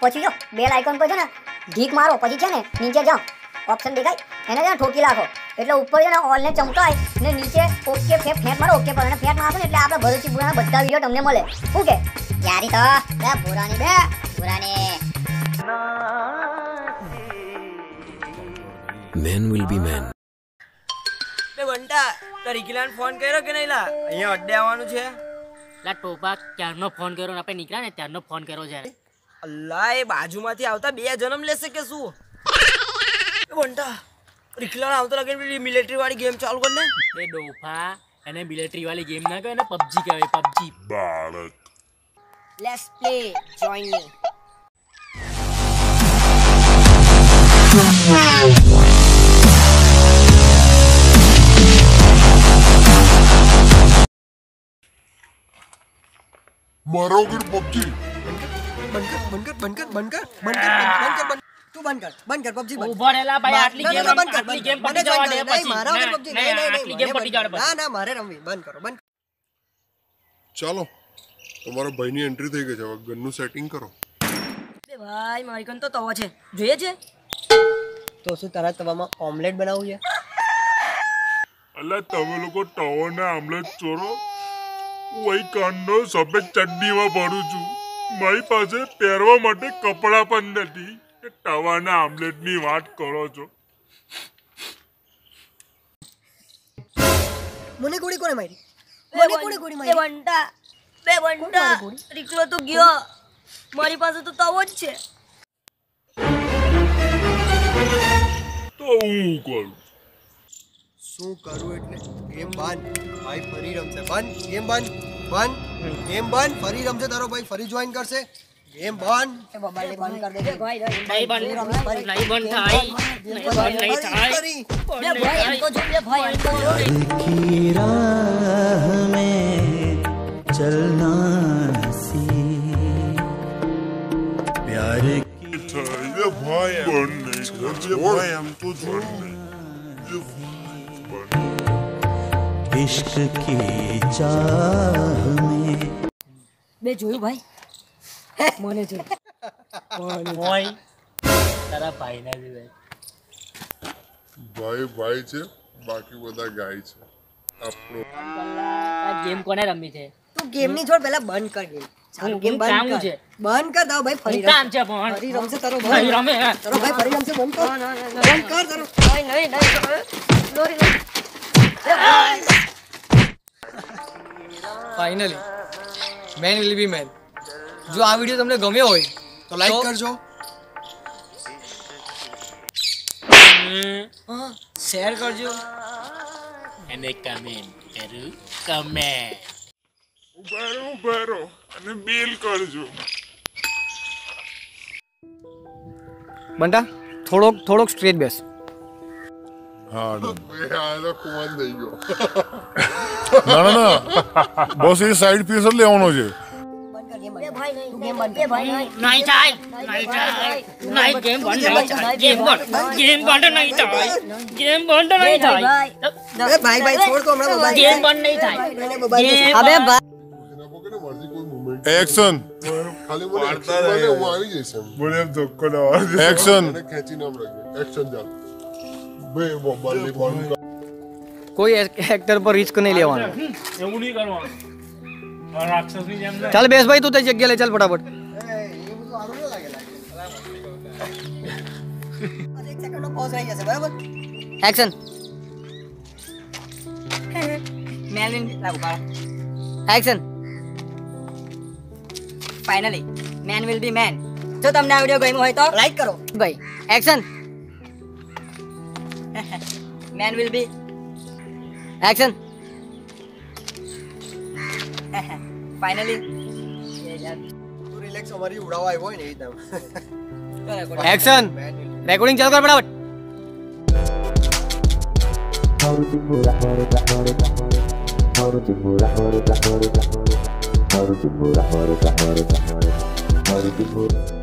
પછી જો bell icon પર છે ને ઢીક મારો પછી છે ને નીચે જાઓ ઓપ્શન દેખાય એને છે ને ઠોકી રાખો એટલે ઉપર છે ને ઓલ ને ચમકાય ને નીચે ઓકે ફેટ મારો ઓકે પર અને ફેટ મારશો ને એટલે આપણે ભરૂચી બુરાના બધા વિડિયો તમને મળે શું કે યારી તો બે બુરાની Men will be men. બે બંટા તો રિકિલાન ફોન કર્યો કે નહીં લા અહીંયા અડ્ડે આવવાનું છે લા ટોપા ક્યારનો ફોન કર્યો ને આપણે નીકળ્યા ને ત્યારનો ફોન કર્યો જ્યારે અલ્લા એ બાજુમાંથી આવતા બે જન્મ લેશે કે શું બંટા રિકિલાન આવતો લાગે મિલિટરી વાળી ગેમ ચાલુ કર ને એ ડોફા એને મિલિટરી વાળી ગેમ ના કહે ને પબજી કહેવાય PUBG Bharat let's play join me મારો ઘર પબજી બંધ કર પબજી ઉભો રહેલા ભાઈ આટલી ગેમ પતી જવા દે પછી મારા વગર પબજી આટલી ગેમ પતી જવા દે ના મારે રમવી બંધ કરો ચાલો તમારા ભાઈની એન્ટ્રી થઈ ગઈ છે હવે ગનનું સેટિંગ કરો બે ભાઈ મારી કન તો તવો છે જોઈએ છે તો શું તારા તવામાં ઓમલેટ બનાવવું છે અલ્લા તમે લોકો તવાના આમલેટ ચોરો વહી કાંડો સફેદ ચડ્ડીમાં ભરું છું મારી પાસે પહેરવા માટે કપડાં પણ નથી તવાના આમલેટની વાત કરો છો મને ગોળી કોને મારી બંટા રિકલો તો ગયો મારી પાસે તો તવો જ છે તો હું કરું શું કરું એટલે ગેમ બંધ ભાઈ ફરી રમશે બંધ ગેમ બંધ ફરી રમશે તારો ભાઈ ફરી જોઈન કરશે ગેમ બંધ બંધ કર દે ભાઈ નહીં બંધ થાય की राह में चलना सी प्यार ભાઈ ભાઈ આમ તો इश्क की चाह में બે જોયું ભાઈ મને જોયું હોય તારા ભાઈ ના જીવે ભાઈ છે બાકી બધા ગાય છે આપણો આ ગેમ કોને રમી છે તું ગેમ ની છોડ પહેલા બંધ કર ગેમ ચાલુ ગેમ બંધ કર બંધ કર દો ભાઈ ફરી કામ છે પણ ફરી રમશે તારો ભાઈ ભાઈ રમે તારો ભાઈ ફરી રમશે બંધ કર તારો નહીં finally man will be man જો આ વિડિયો તમને ગમ્યો હોય તો લાઈક કરજો શેર કરજો અને કમેન્ટ કરું કમેન્ટ ઉભા રહો અને બિલ કરજો બંટા થોડોક સ્ટ્રેટ બેસ હા આ તો કુમાર થઈ ગયો ના બસ એ સાઈડ પીસ જ લેવાનો છે નહીં થાય ગેમ બંધ નહીં થાય ભાઈ છોડ તો હમણાં ગેમ બંધ નહીં થાય અબે ભાઈ એના પકડે મરજી કોઈ મુવમેન્ટ એક્શન ખાલી મને એક્શન મને હું આવી જઈશ એમ બોલે ધક્કો ના એક્શન મને ખેંચીને આમ રાખજો એક્શન ચાલ બે મોબાઈલ ની બંધ કોઈ એક્ટર પર રિસ્ક નહીં લેવાનો એવું નહીં કરવાનું રાક્ષસની જેમ ચાલ બેસ ભાઈ તું તે જગ્યા લે ચાલ ફટાફટ એક સેકન્ડ નો પોઝ રહી જશે બરાબર એક્શન મેલિન લાગુ કાળા action finally man will be man જો તમને આ વિડિયો ગમ્યો હોય તો લાઈક કરો ભાઈ action man will be action finally તું રિલેક્સ અમારી ઉડાવવા આવ્યો હોય ને એ તમે એક્શન રેકોર્ડિંગ ચાલુ કર ફટાફટ Maruti Murah